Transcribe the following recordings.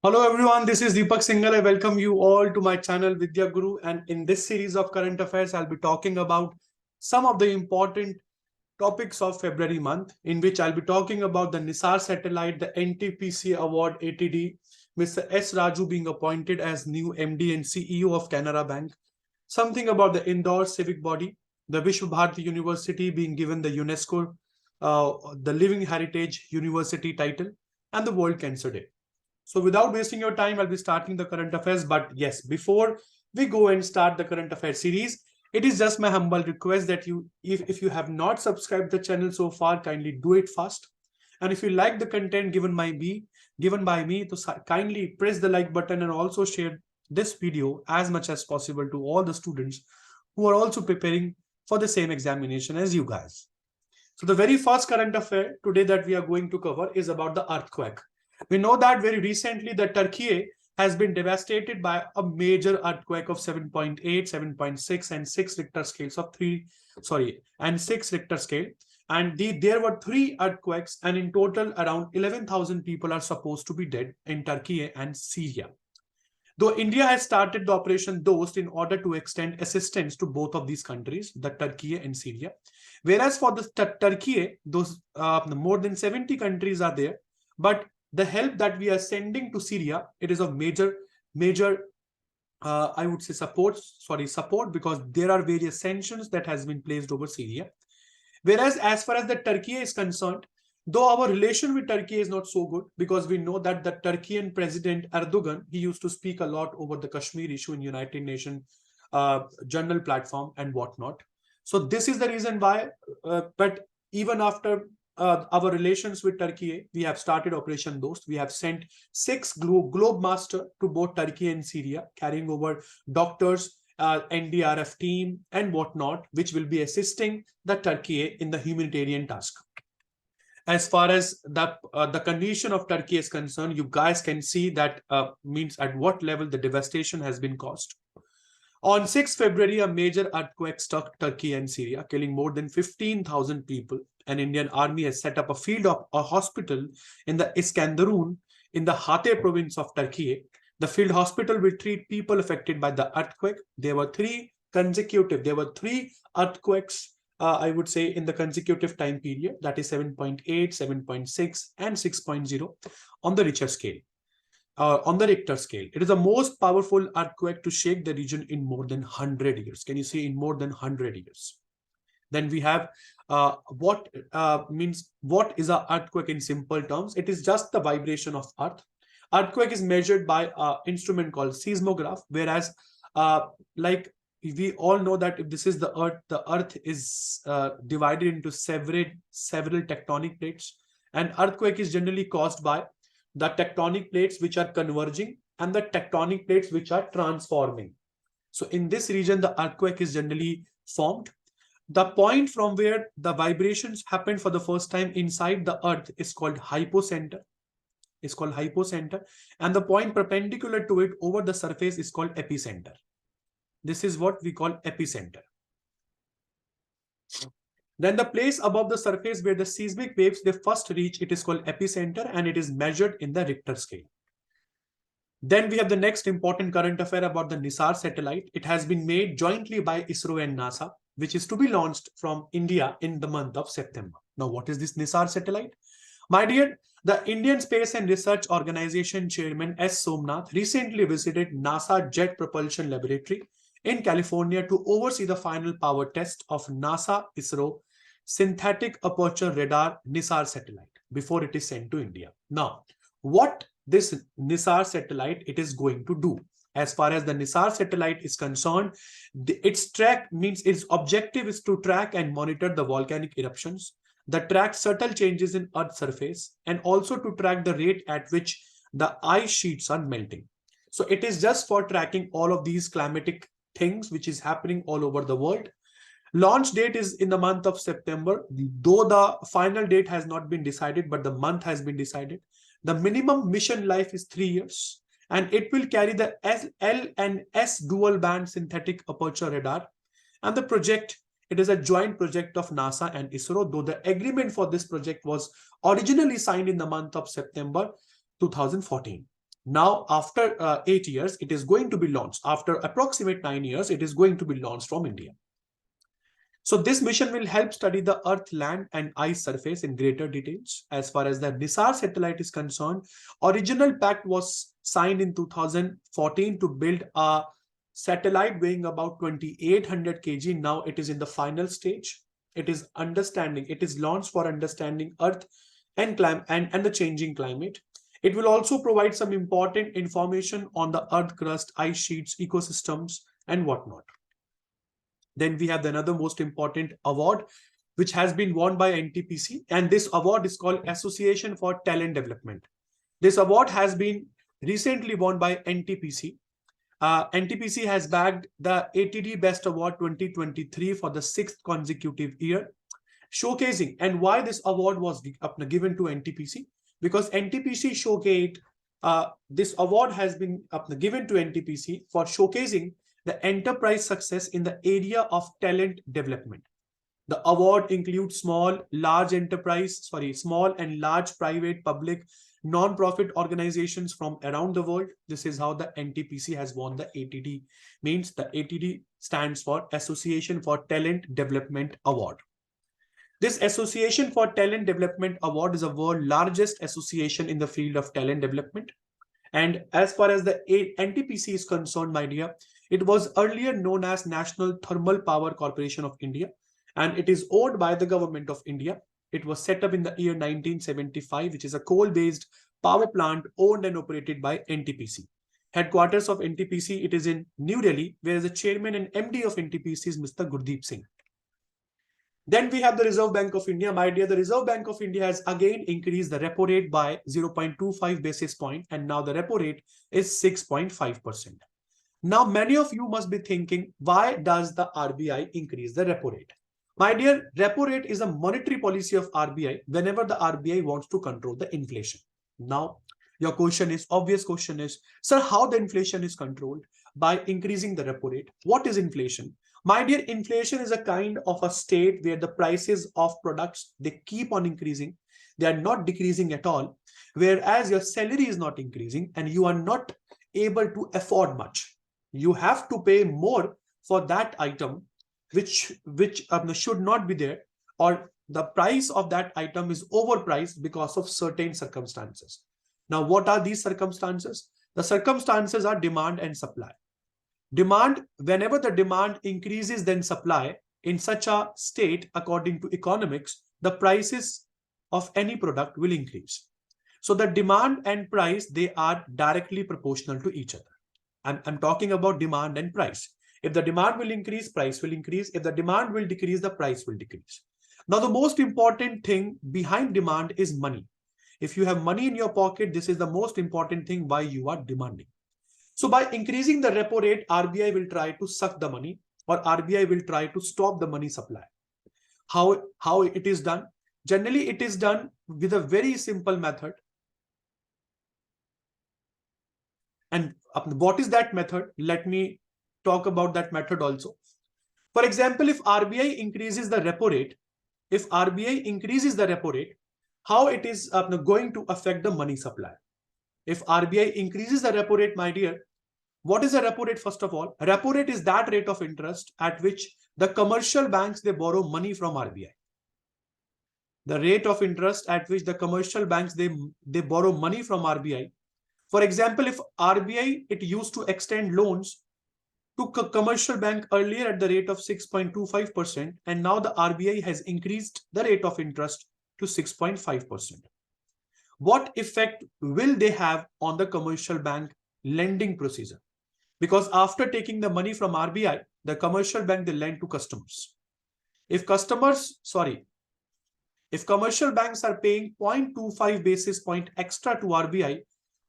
Hello everyone, this is Deepak Singhal. I welcome you all to my channel Vidya Guru, and in this series of current affairs I'll be talking about some of the important topics of February month, in which I'll be talking about the Nisar satellite, the NTPC award ATD, Mr. S. Raju being appointed as new MD and CEO of Canara Bank, something about the Indore civic body, the Vishnubhatti University being given the UNESCO the Living Heritage University title, and the World Cancer Day. So without wasting your time, I'll be starting the current affairs. But yes, before we go and start the current affairs series, it is just my humble request that if you have not subscribed the channel so far, kindly do it fast. And if you like the content given by me, to kindly press the like button and also share this video as much as possible to all the students who are also preparing for the same examination as you guys. So the very first current affair today that we are going to cover is about the earthquake. We know that very recently the Turkey has been devastated by a major earthquake of 7.8, 7.6, and 6 Richter scales of 6 Richter scale. And there were 3 earthquakes, and in total around 11,000 people are supposed to be dead in Turkey and Syria. Though India has started the Operation Dost in order to extend assistance to both of these countries, the Turkey and Syria. Whereas for the Turkey, those more than 70 countries are there, but the help that we are sending to Syria, it is of major, I would say support, because there are various sanctions that has been placed over Syria. Whereas as far as the Turkey is concerned, though our relation with Turkey is not so good, because we know that the Turkian president Erdogan, he used to speak a lot over the Kashmir issue in United Nations journal platform and whatnot. So this is the reason why, but even after our relations with Turkey, we have started Operation Dost. We have sent 6 globe master to both Turkey and Syria, carrying over doctors, NDRF team, and whatnot, which will be assisting the Turkey in the humanitarian task. As far as the condition of Turkey is concerned, you guys can see that means at what level the devastation has been caused. On 6 February, a major earthquake struck Turkey and Syria, killing more than 15,000 people. An Indian army has set up a hospital in the Iskenderun in the Hatay province of Turkey. The field hospital will treat people affected by the earthquake. There were 3 earthquakes, I would say, in the consecutive time period, that is 7.8, 7.6, and 6.0 on the Richter scale. On the Richter scale, it is the most powerful earthquake to shake the region in more than 100 years. Can you see, in more than 100 years? Then we have what is an earthquake in simple terms? It is just the vibration of earth. Earthquake is measured by an instrument called seismograph, whereas like we all know that if this is the earth is divided into several tectonic plates, and earthquake is generally caused by the tectonic plates which are converging and the tectonic plates which are transforming. So in this region, the earthquake is generally formed. The point from where the vibrations happen for the first time inside the earth is called hypocenter. And the point perpendicular to it over the surface is called epicenter. This is what we call epicenter. Then the place above the surface where the seismic waves they first reach, it is called epicenter, and it is measured in the Richter scale. Then we have the next important current affair about the Nisar satellite. It has been made jointly by ISRO and NASA, which is to be launched from India in the month of September. Now, what is this Nisar satellite? My dear, the Indian Space and Research Organization Chairman S. Somnath recently visited NASA Jet Propulsion Laboratory in California to oversee the final power test of NASA ISRO synthetic aperture radar Nisar satellite before it is sent to India. Now, what this Nisar satellite it is going to do? As far as the Nisar satellite is concerned, its objective is to track and monitor the volcanic eruptions, track subtle changes in Earth's surface, and also to track the rate at which the ice sheets are melting. So it is just for tracking all of these climatic things which is happening all over the world. Launch date is in the month of September, though the final date has not been decided, but the month has been decided. The minimum mission life is 3 years, and it will carry the L and S dual band synthetic aperture radar. And the project, it is a joint project of NASA and ISRO, though the agreement for this project was originally signed in the month of September 2014. Now, after 8 years, it is going to be launched. After approximate 9 years, it is going to be launched from India. So this mission will help study the Earth, land, and ice surface in greater details. As far as the NISAR satellite is concerned, original pact was signed in 2014 to build a satellite weighing about 2,800 kg. Now it is in the final stage. It is launched for understanding Earth and the changing climate. It will also provide some important information on the Earth crust, ice sheets, ecosystems, and whatnot. Then we have another most important award, which has been won by NTPC. And this award is called Association for Talent Development. This award has been recently won by NTPC. NTPC has bagged the ATD Best Award 2023 for the 6th consecutive year, showcasing. And why this award was given to NTPC? Because NTPC showcased, this award has been given to NTPC for showcasing the enterprise success in the area of talent development. The award includes small and large, private, public, non-profit organizations from around the world. This is how the NTPC has won the ATD. Means the ATD stands for Association for Talent Development Award. This Association for Talent Development Award is the world's largest association in the field of talent development. And as far as the NTPC is concerned, my dear, it was earlier known as National Thermal Power Corporation of India, and it is owned by the government of India. It was set up in the year 1975, which is a coal-based power plant owned and operated by NTPC. Headquarters of NTPC, it is in New Delhi, where the chairman and MD of NTPC is Mr. Gurdeep Singh. Then we have the Reserve Bank of India. My dear, the Reserve Bank of India has again increased the repo rate by 0.25 basis point, and now the repo rate is 6.5%. Now, many of you must be thinking, why does the RBI increase the repo rate? My dear, repo rate is a monetary policy of RBI whenever the RBI wants to control the inflation. Now, your obvious question is, sir, how the inflation is controlled? By increasing the repo rate. What is inflation? My dear, inflation is a kind of a state where the prices of products, they keep on increasing. They are not decreasing at all. Whereas your salary is not increasing and you are not able to afford much. You have to pay more for that item, which should not be there, or the price of that item is overpriced because of certain circumstances. Now, what are these circumstances? The circumstances are demand and supply. Demand, whenever the demand increases than supply, in such a state, according to economics, the prices of any product will increase. So the demand and price, they are directly proportional to each other. I'm talking about demand and price. If the demand will increase, price will increase. If the demand will decrease, the price will decrease. Now, the most important thing behind demand is money. If you have money in your pocket, this is the most important thing why you are demanding. So by increasing the repo rate, RBI will try to suck the money, or RBI will try to stop the money supply. How it is done? Generally, it is done with a very simple method. And what is that method? Let me talk about that method also. For example, if RBI increases the repo rate, how it is going to affect the money supply? If RBI increases the repo rate, my dear, what is a repo rate? First of all, a repo rate is that rate of interest at which the commercial banks, they borrow money from RBI. The rate of interest at which the commercial banks, they borrow money from RBI. For example, if RBI, it used to extend loans to commercial bank earlier at the rate of 6.25%, and now the RBI has increased the rate of interest to 6.5%. What effect will they have on the commercial bank lending procedure? Because after taking the money from RBI, the commercial bank, they lend to customers. If commercial banks are paying 0.25 basis point extra to RBI,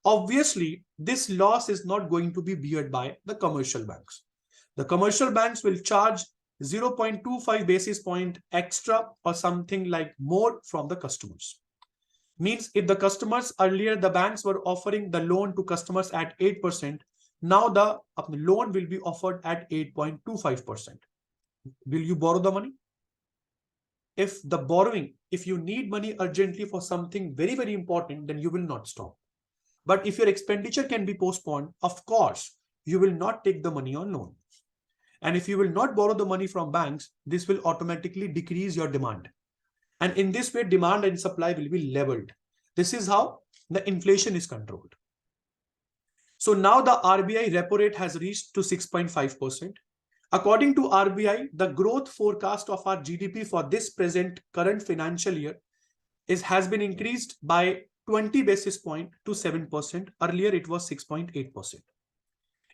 obviously this loss is not going to be borne by the commercial banks. The commercial banks will charge 0.25 basis point extra or something like more from the customers. Means if the customers earlier, the banks were offering the loan to customers at 8%, now the loan will be offered at 8.25%. Will you borrow the money? If you need money urgently for something very, very important, then you will not stop. But if your expenditure can be postponed, of course, you will not take the money on loan. And if you will not borrow the money from banks, this will automatically decrease your demand. And in this way, demand and supply will be leveled. This is how the inflation is controlled. So now the RBI repo rate has reached to 6.5%. According to RBI, the growth forecast of our GDP for this current financial year has been increased by 20 basis points to 7%. Earlier, it was 6.8%.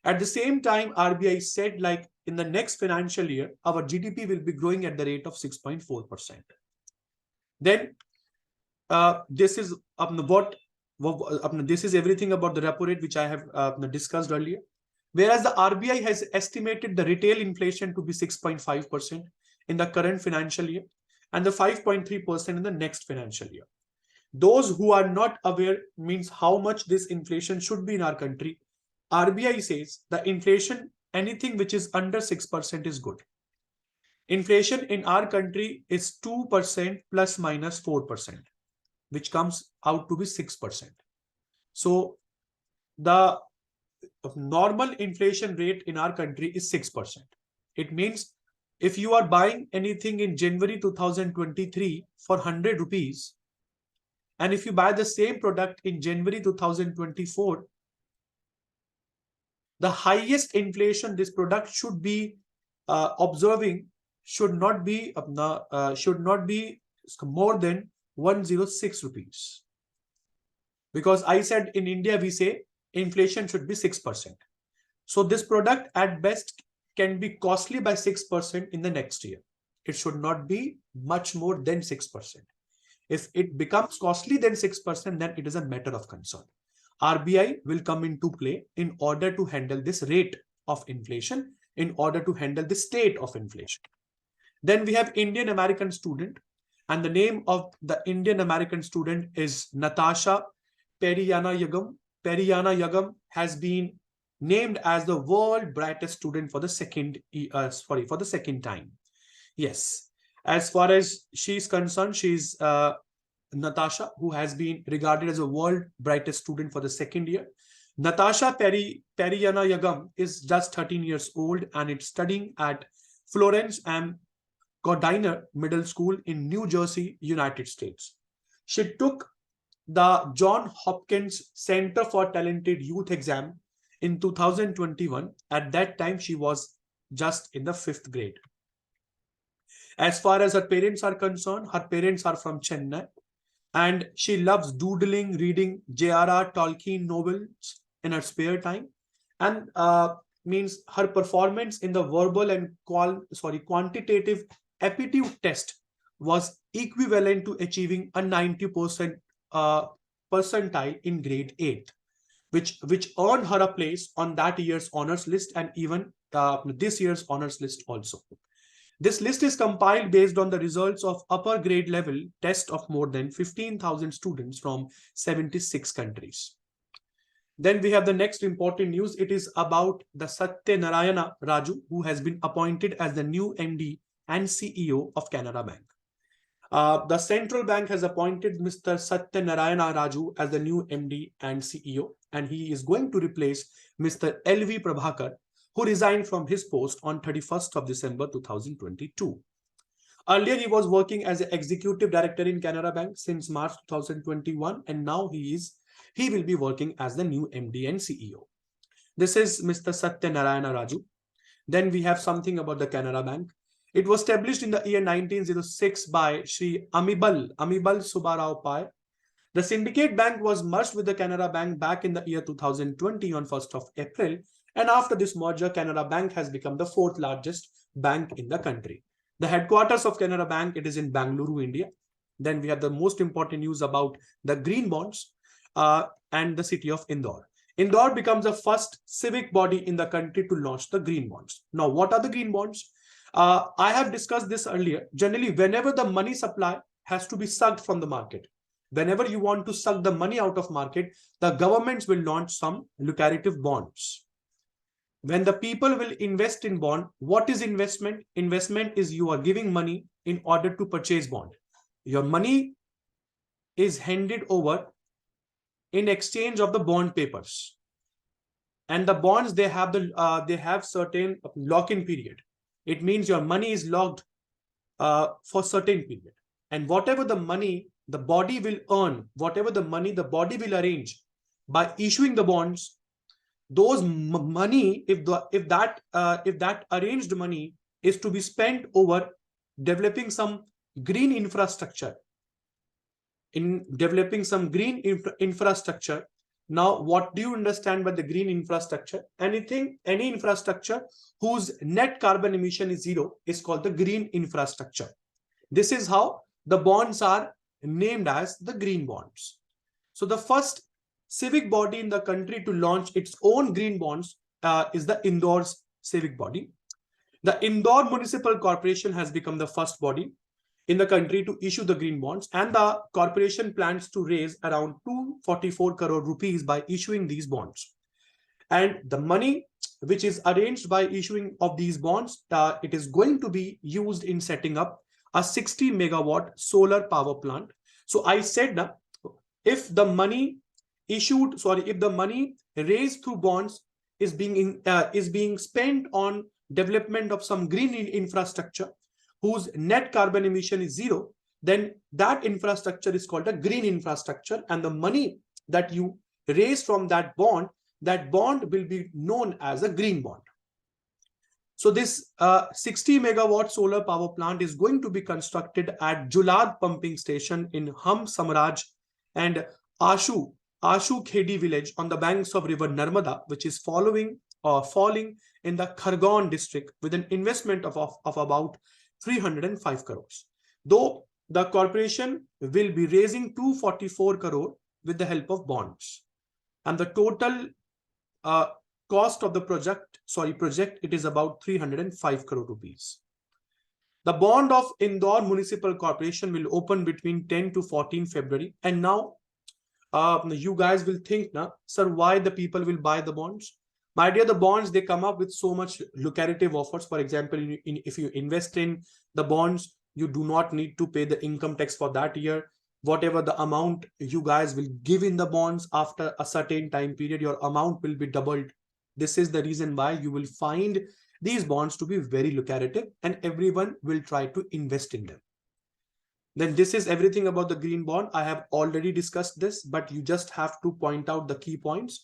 At the same time, RBI said, like, in the next financial year, our GDP will be growing at the rate of 6.4%. Then this is this is everything about the repo rate, which I have discussed earlier. Whereas the RBI has estimated the retail inflation to be 6.5% in the current financial year and the 5.3% in the next financial year. Those who are not aware means how much this inflation should be in our country. RBI says the inflation, anything which is under 6% is good. Inflation in our country is 2% plus minus 4%, which comes out to be 6%. So the normal inflation rate in our country is 6%. It means if you are buying anything in January 2023 for 100 rupees, and if you buy the same product in January 2024, the highest inflation this product should be observing should not be more than 106 rupees. Because I said in India, we say inflation should be 6%. So this product at best can be costly by 6% in the next year. It should not be much more than 6%. If it becomes costly than 6%, then it is a matter of concern. RBI will come into play in order to handle this rate of inflation, in order to handle the state of inflation. Then we have Indian American student, and the name of the Indian American student is Natasha Periyanayagam. Periyanayagam has been named as the world brightest student for the second time. Yes, as far as she's concerned, she's Natasha, who has been regarded as a world brightest student for the second year. Natasha Periyanayagam is just 13 years old and it's studying at Florence and Ghoda Middle School in New Jersey, United States. She took the John Hopkins Center for Talented Youth exam in 2021. At that time, she was just in the 5th grade. As far as her parents are concerned, her parents are from Chennai, and she loves doodling, reading J.R.R. Tolkien novels in her spare time, and means her performance in the verbal and quantitative aptitude test was equivalent to achieving a 90% percentile in grade 8, which earned her a place on that year's honors list and even this year's honors list also. This list is compiled based on the results of upper grade level test of more than 15,000 students from 76 countries. Then we have the next important news. It is about the Satyanarayana Raju, who has been appointed as the new MD and CEO of Canara Bank. The central bank has appointed Mr. Satyanarayana Raju as the new MD and CEO, and he is going to replace Mr. L.V. Prabhakar, who resigned from his post on 31st of December 2022. Earlier, he was working as an executive director in Canara Bank since March 2021, and now he will be working as the new MD and CEO. This is Mr. Satyanarayana Raju. Then we have something about the Canara Bank. It was established in the year 1906 by Sri Amibal Subbarao Pai. The syndicate bank was merged with the Canara Bank back in the year 2020 on 1st of April. And after this merger, Canara Bank has become the 4th largest bank in the country. The headquarters of Canara Bank, it is in Bangalore, India. Then we have the most important news about the green bonds and the city of Indore. Indore becomes the first civic body in the country to launch the green bonds. Now, what are the green bonds? I have discussed this earlier. Generally, whenever the money supply has to be sucked from the market, whenever you want to suck the money out of market, the governments will launch some lucrative bonds. When the people will invest in bond, what is investment? Investment is you are giving money in order to purchase bond. Your money is handed over in exchange of the bond papers. And the bonds, they have certain lock-in period. It means your money is locked for certain period. And whatever the money the body will earn, whatever the money the body will arrange by issuing the bonds, those money, if that arranged money is to be spent over developing some green infrastructure, infrastructure. Now, what do you understand by the green infrastructure? Any infrastructure whose net carbon emission is zero is called the green infrastructure. This is how the bonds are named as the green bonds. So the first civic body in the country to launch its own green bonds is the Indore's civic body. The Indore Municipal Corporation has become the first body in the country to issue the green bonds, and the corporation plans to raise around 244 crore rupees by issuing these bonds. And the money which is arranged by issuing of these bonds, it is going to be used in setting up a 60 megawatt solar power plant. So I said that if the money raised through bonds is being spent on development of some green infrastructure whose net carbon emission is zero, then that infrastructure is called a green infrastructure, and the money that you raise from that bond will be known as a green bond. So this 60 megawatt solar power plant is going to be constructed at Julad pumping station in Hum Samraj and Ashu Khedi village on the banks of river Narmada, which is falling in the Khargone district, with an investment of about 305 crores. Though the corporation will be raising 244 crore with the help of bonds. And the total cost of the project, it is about 305 crore rupees. The bond of Indore Municipal Corporation will open between 10 to 14 February. And now you guys will think, sir, why the people will buy the bonds? My dear, the bonds, they come up with so much lucrative offers. For example, if you invest in the bonds, you do not need to pay the income tax for that year. Whatever the amount you guys will give in the bonds after a certain time period, your amount will be doubled. This is the reason why you will find these bonds to be very lucrative and everyone will try to invest in them. Then this is everything about the green bond. I have already discussed this, but you just have to point out the key points.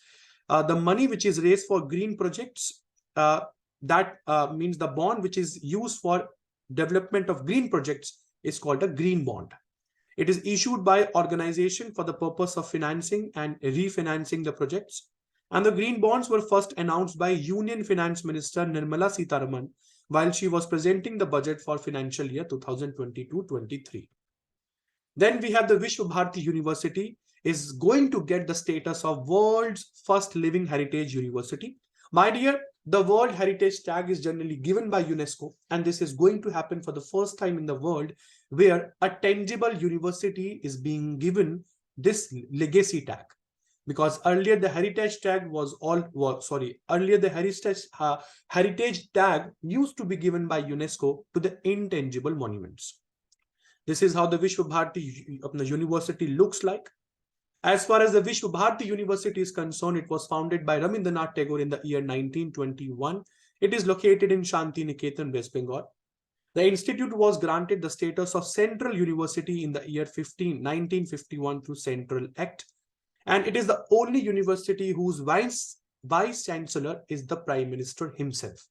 The money which is raised for green projects, that means the bond which is used for development of green projects is called a green bond. It is issued by organization for the purpose of financing and refinancing the projects. And the green bonds were first announced by Union Finance Minister Nirmala Sitharaman while she was presenting the budget for financial year 2022-23. Then we have the Vishnubhatti University is going to get the status of world's first living heritage university. My dear, the World Heritage Tag is generally given by UNESCO, and this is going to happen for the first time in the world where a tangible university is being given this legacy tag. Because earlier the heritage tag heritage tag used to be given by UNESCO to the intangible monuments. This is how the Vishnubhatti University looks like. As far as the Vishnubhatti University is concerned, it was founded by Rabindranath Tagore in the year 1921. It is located in Shanti Niketan, West Bengal. The institute was granted the status of Central University in the year 1951 through Central Act. And it is the only university whose vice chancellor is the Prime Minister himself.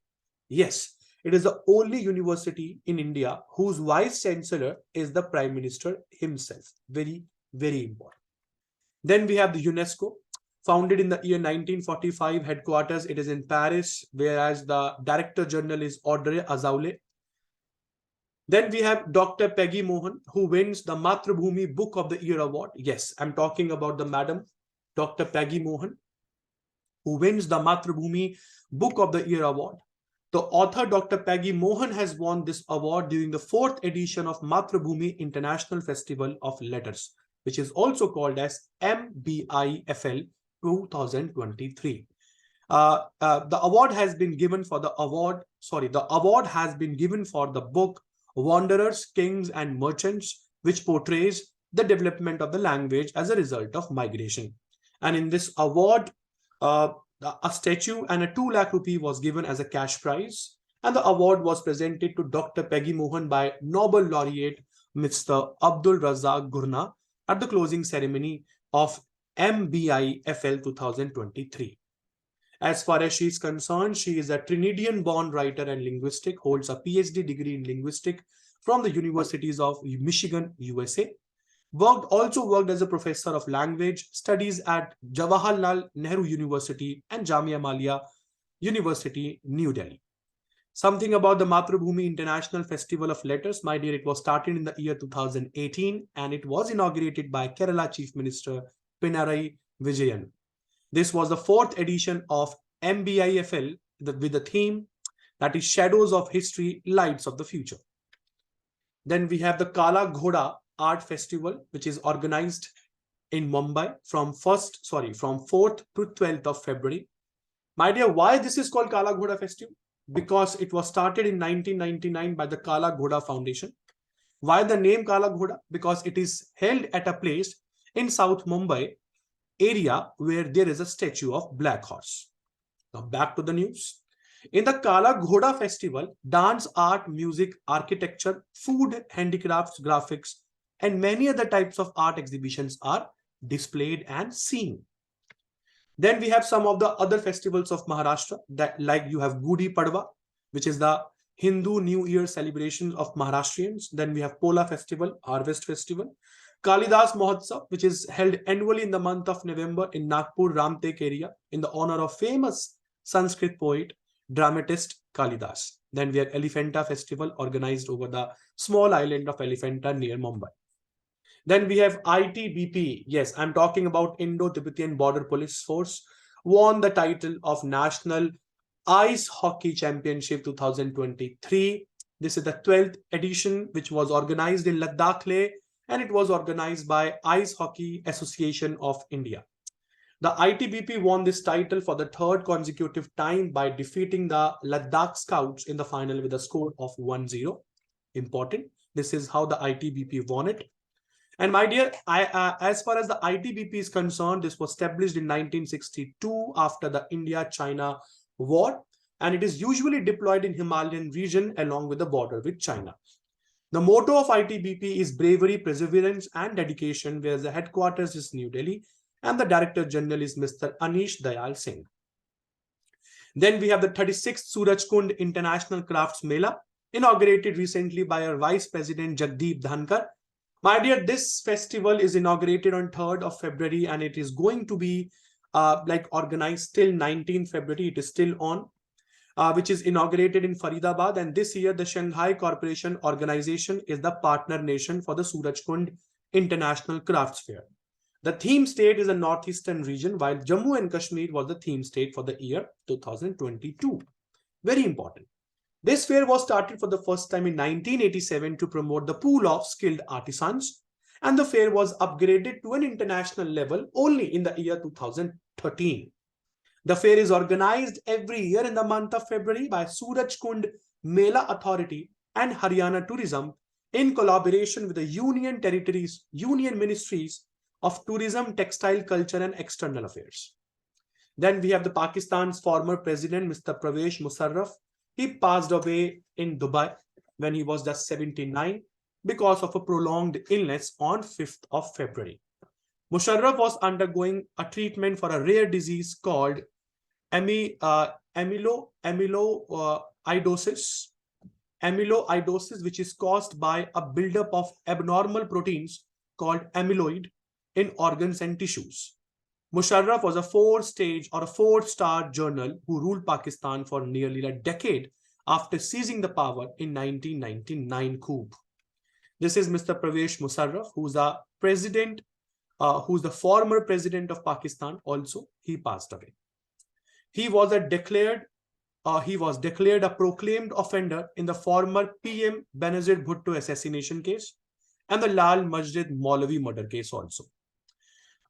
Yes, it is the only university in India whose vice chancellor is the Prime Minister himself. Very, very important. Then we have the UNESCO, founded in the year 1945. Headquarters, it is in Paris, whereas the Director General is Audrey Azoulay. Then we have Dr. Peggy Mohan, who wins the Mathrubhumi Book of the Year Award. Yes, I'm talking about the Madam Dr. Peggy Mohan, who wins the Mathrubhumi Book of the Year Award. The author Dr. Peggy Mohan has won this award during the 4th edition of Mathrubhumi International Festival of Letters, which is also called as MBIFL 2023. The award has been given for the book Wanderers, Kings and Merchants, which portrays the development of the language as a result of migration. And in this award, a statue and a 2 lakh rupee was given as a cash prize. And the award was presented to Dr. Peggy Mohan by Nobel laureate Mr. Abdul Razak Gurna at the closing ceremony of MBIFL 2023. As far as she is concerned, she is a Trinidadian-born writer and linguistic, holds a PhD degree in linguistics from the universities of Michigan, USA. Also worked as a professor of language studies at Jawaharlal Nehru University and Jamia Millia University, New Delhi. Something about the Matrubhumi International Festival of Letters. My dear, it was started in the year 2018 and it was inaugurated by Kerala Chief Minister Pinarayi Vijayan. This was the 4th edition of MBIFL with the theme that is Shadows of History, Lights of the Future. Then we have the Kala Ghoda Art Festival, which is organized in Mumbai from 4th to 12th of February. My dear, why this is called Kala Ghoda Festival? Because it was started in 1999 by the Kala Ghoda Foundation. Why the name Kala Ghoda? Because it is held at a place in South Mumbai area where there is a statue of Black Horse. Now back to the news. In the Kala Ghoda Festival, dance, art, music, architecture, food, handicrafts, graphics, and many other types of art exhibitions are displayed and seen. Then we have some of the other festivals of Maharashtra, that like you have Gudi Padwa, which is the Hindu New Year celebration of Maharashtrians. Then we have Pola Festival, Harvest Festival, Kalidas Mahotsav, which is held annually in the month of November in Nagpur, Ramtek area in the honor of famous Sanskrit poet, dramatist Kalidas. Then we have Elephanta Festival organized over the small island of Elephanta near Mumbai. Then we have ITBP. Yes, I'm talking about Indo-Tibetan Border Police Force, won the title of National Ice Hockey Championship 2023. This is the 12th edition, which was organized in Ladakh Leh, and it was organized by Ice Hockey Association of India. The ITBP won this title for the 3rd consecutive time by defeating the Ladakh Scouts in the final with a score of 1-0. Important. This is how the ITBP won it. And my dear, as far as the ITBP is concerned, this was established in 1962 after the India-China war, and it is usually deployed in Himalayan region along with the border with China. The motto of ITBP is bravery, perseverance, and dedication, where the headquarters is New Delhi, and the Director General is Mr. Anish Dayal Singh. Then we have the 36th Surajkund International Crafts Mela, inaugurated recently by our Vice President Jagdeep Dhankar. My dear, this festival is inaugurated on 3rd of February and it is going to be organized till 19th February. It is still on, which is inaugurated in Faridabad. And this year, the Shanghai Cooperation Organization is the partner nation for the Surajkund International Crafts Fair. The theme state is the northeastern region, while Jammu and Kashmir was the theme state for the year 2022. Very important. This fair was started for the first time in 1987 to promote the pool of skilled artisans, and the fair was upgraded to an international level only in the year 2013. The fair is organized every year in the month of February by Surajkund Mela Authority and Haryana Tourism in collaboration with the Union Ministries of Tourism, Textile, Culture and External Affairs. Then we have the Pakistan's former president, Mr. Pervez Musharraf. He passed away in Dubai when he was just 79 because of a prolonged illness on 5th of February. Musharraf was undergoing a treatment for a rare disease called amyloidosis, which is caused by a buildup of abnormal proteins called amyloid in organs and tissues. Musharraf was a 4-star general who ruled Pakistan for nearly a decade after seizing the power in 1999 coup. This is Mr. Pervez Musharraf, who's the former president of Pakistan. Also, he passed away. He was declared a proclaimed offender in the former PM Benazir Bhutto assassination case and the Lal Masjid Maulavi murder case also.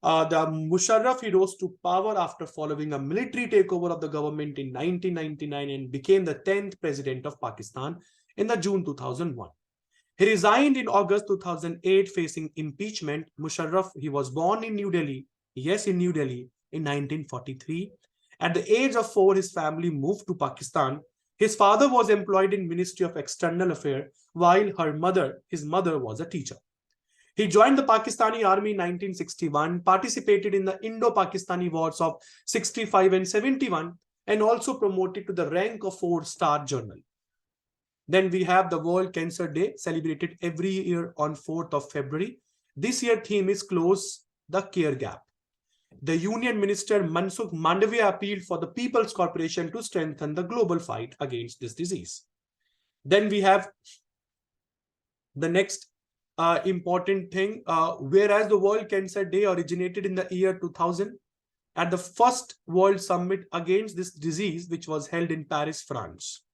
The Musharraf, he rose to power after following a military takeover of the government in 1999 and became the 10th president of Pakistan in the June 2001. He resigned in August 2008 facing impeachment. Musharraf, he was born in New Delhi, Yes, in New Delhi in 1943. At the age of 4, his family moved to Pakistan. His father was employed in Ministry of External Affairs, while his mother was a teacher. He joined the Pakistani army in 1961, participated in the Indo-Pakistani wars of 65 and 71, and also promoted to the rank of 4-star general. Then we have the World Cancer Day, celebrated every year on 4th of February. This year theme is Close the Care Gap. The Union Minister Mansukh Mandavia appealed for the People's Corporation to strengthen the global fight against this disease. Then we have the next important thing, whereas the World Cancer Day originated in the year 2000 at the first World Summit against this disease, which was held in Paris, France.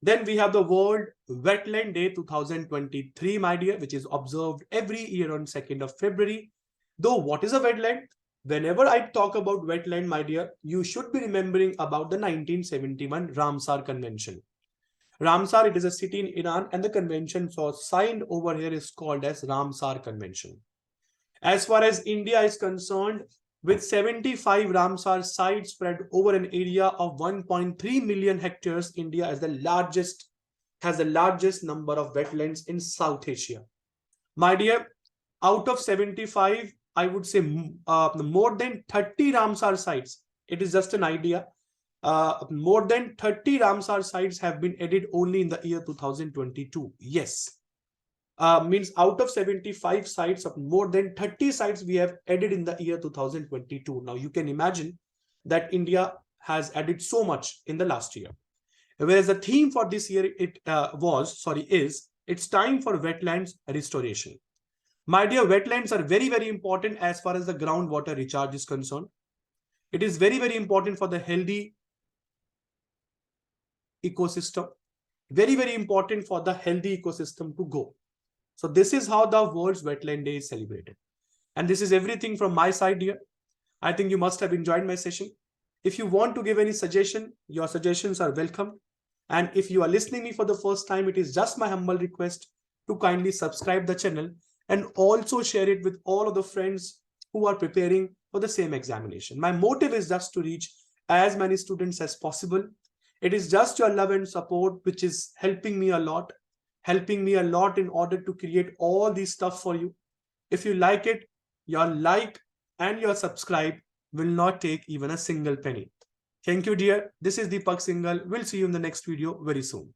Then we have the World Wetland Day 2023, my dear, which is observed every year on 2nd of February. Though what is a wetland? Whenever I talk about wetland, my dear, you should be remembering about the 1971 Ramsar Convention. Ramsar, it is a city in Iran, and the convention was signed over here is called as Ramsar Convention. As far as India is concerned, with 75 Ramsar sites spread over an area of 1.3 million hectares, India has the largest number of wetlands in South Asia. My dear, out of 75, I would say more than 30 Ramsar sites. It is just an idea. More than 30 Ramsar sites have been added only in the year 2022. Yes. Means out of 75 sites, of more than 30 sites we have added in the year 2022. Now you can imagine that India has added so much in the last year. Whereas the theme for this year is it's time for wetlands restoration. My dear, wetlands are very, very important as far as the groundwater recharge is concerned. It is very, very important for the healthy ecosystem. Very, very important for the healthy ecosystem to go. So this is how the World's Wetland Day is celebrated. And this is everything from my side here. I think you must have enjoyed my session. If you want to give any suggestion, your suggestions are welcome. And if you are listening me for the first time, it is just my humble request to kindly subscribe the channel and also share it with all of the friends who are preparing for the same examination. My motive is just to reach as many students as possible. It is just your love and support which is helping me a lot in order to create all these stuff for you. If you like it, your like and your subscribe will not take even a single penny. Thank you, dear. This is Deepak Singhal. We'll see you in the next video very soon.